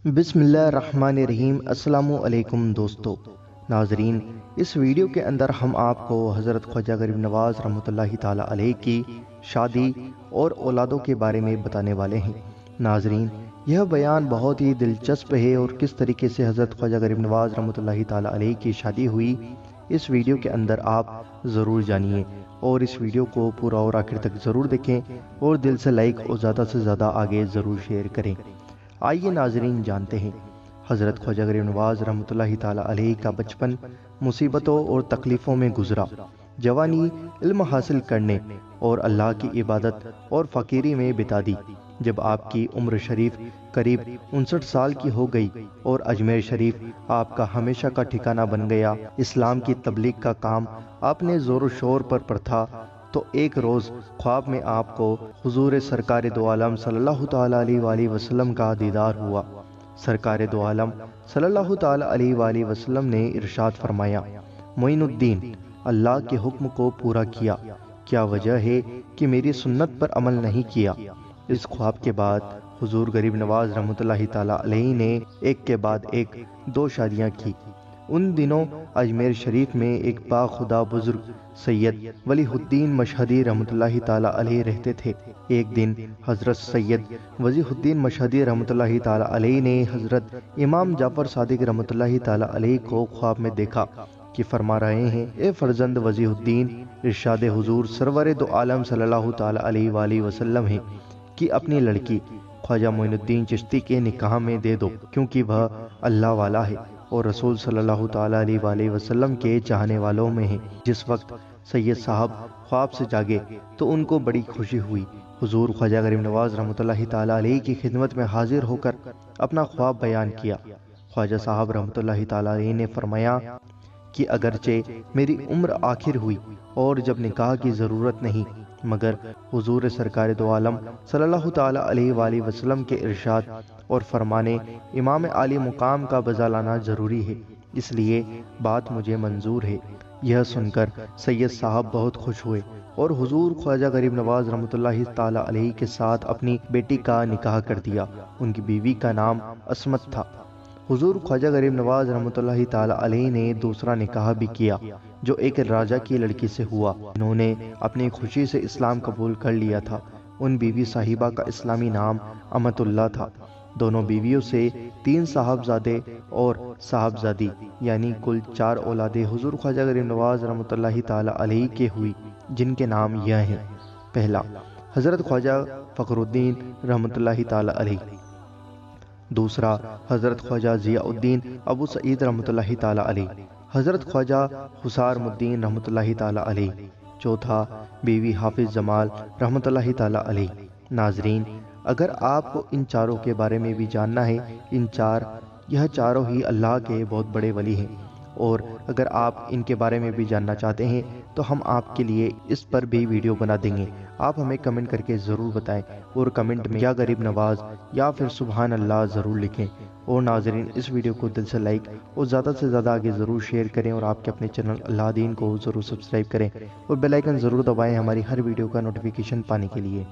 بسم اللہ الرحمن الرحیم۔ السلام علیکم دوستو ناظرین، اس ویڈیو کے اندر ہم آپ کو حضرت خواجہ غریب نواز رحمۃ اللہ تعالیٰ علیہ کی شادی اور اولادوں کے بارے میں بتانے والے ہیں۔ ناظرین، یہ بیان بہت ہی دلچسپ ہے اور کس طریقے سے حضرت خواجہ غریب نواز رحمۃ اللہ تعالیٰ علیہ کی شادی ہوئی، اس ویڈیو کے اندر آپ ضرور جانیے اور اس ویڈیو کو پورا اور آخر تک ضرور دیکھیں اور دل سے لائک اور زیادہ سے زیادہ آگے ضرور شیئر کریں۔ آئیے ناظرین، جانتے ہیں حضرت خواجہ غریب نواز رحمۃ اللہ تعالیٰ علیہ کا بچپن مصیبتوں اور تکلیفوں میں گزرا۔ جوانی علم حاصل کرنے اور اللہ کی عبادت اور فقیری میں بتا دی۔ جب آپ کی عمر شریف قریب 59 سال کی ہو گئی اور اجمیر شریف آپ کا ہمیشہ کا ٹھکانہ بن گیا، اسلام کی تبلیغ کا کام آپ نے زور و شور پر تھا، تو ایک روز خواب میں آپ کو حضور سرکار دو عالم صلی اللہ تعالیٰ علیہ وآلہ وسلم کا دیدار ہوا۔ سرکار دو عالم صلی اللہ تعالیٰ علیہ وآلہ وسلم نے ارشاد فرمایا، معین الدین، اللہ کے حکم کو پورا کیا، کیا وجہ ہے کہ میری سنت پر عمل نہیں کیا؟ اس خواب کے بعد حضور غریب نواز رحمۃ اللہ تعالیٰ علیہ نے ایک کے بعد ایک 2 شادیاں کی۔ ان دنوں اجمیر شریف میں ایک باخدا بزرگ سید ولی الدین مشہدی رحمۃ اللہ تعالیٰ علیہ رہتے تھے۔ ایک دن حضرت سید ولی الدین مشہدی رحمۃ اللہ تعالیٰ علیہ نے حضرت امام جعفر صادق رحمۃ اللہ تعالیٰ علیہ کو خواب میں دیکھا کہ فرما رہے ہیں، اے فرزند ولی الدین، ارشاد حضور سرور دو عالم صلی اللہ تعالیٰ علیہ وآلہ وسلم ہے کہ اپنی لڑکی خواجہ معین الدین چشتی کے نکاح میں دے دو، کیونکہ وہ اللہ والا ہے اور رسول صلی اللہ تعالیٰ علیہ وآلہ وسلم کے چاہنے والوں میں ہیں۔ جس وقت سید صاحب خواب سے جاگے تو ان کو بڑی خوشی ہوئی۔ حضور خواجہ غریب نواز رحمۃ اللہ تعالیٰ علیہ کی خدمت میں حاضر ہو کر اپنا خواب بیان کیا۔ خواجہ صاحب رحمۃ اللہ تعالیٰ علیہ نے فرمایا کہ اگرچہ میری عمر آخر ہوئی اور جب نکاح کی ضرورت نہیں، مگر حضور سرکار دو عالم صلی اللہ تعالیٰ علیہ وآلہ وسلم کے ارشاد اور فرمانے امام عالی مقام کا بزا لانا ضروری ہے، اس لیے بات مجھے منظور ہے۔ یہ سن کر سید صاحب بہت خوش ہوئے اور حضور خواجہ غریب نواز رحمۃ اللہ تعالیٰ علیہ کے ساتھ اپنی بیٹی کا نکاح کر دیا۔ ان کی بیوی کا نام عصمت تھا۔ حضور خواجہ غریب نواز رحمۃ اللہ تعالیٰ علیہ نے دوسرا نکاح بھی کیا جو ایک راجہ کی لڑکی سے ہوا۔ انہوں نے اپنی خوشی سے اسلام قبول کر لیا تھا۔ ان بیوی صاحبہ کا اسلامی نام امت اللہ تھا۔ دونوں بیویوں سے 3 صاحبزادے اور صاحبزادی یعنی کل 4 اولادیں حضور خواجہ غریب نواز رحمۃ اللہ تعالیٰ علیہ کے ہوئی، جن کے نام یہ ہیں: پہلا، حضرت خواجہ فخر الدین رحمۃ اللہ تعالیٰ علیہ۔ دوسرا، حضرت خواجہ ضیاء الدین ابو سعید رحمۃ اللہ تعالیٰ علیہ۔ حضرت خواجہ حسام الدین رحمۃ اللہ تعالیٰ علیہ۔ چوتھا، بیوی حافظ جمال رحمۃ اللہ تعالیٰ علیہ۔ ناظرین، اگر آپ کو ان چاروں کے بارے میں بھی جاننا ہے، یہ چاروں ہی اللہ کے بہت بڑے ولی ہیں، اور اگر آپ ان کے بارے میں بھی جاننا چاہتے ہیں تو ہم آپ کے لیے اس پر بھی ویڈیو بنا دیں گے۔ آپ ہمیں کمنٹ کر کے ضرور بتائیں اور کمنٹ میں یا غریب نواز یا پھر سبحان اللہ ضرور لکھیں۔ اور ناظرین، اس ویڈیو کو دل سے لائک اور زیادہ سے زیادہ آگے ضرور شیئر کریں اور آپ کے اپنے چینل اللہ دین کو ضرور سبسکرائب کریں اور بیل آئیکن ضرور دبائیں ہماری ہر ویڈیو کا نوٹیفیکیشن پانے کے لیے۔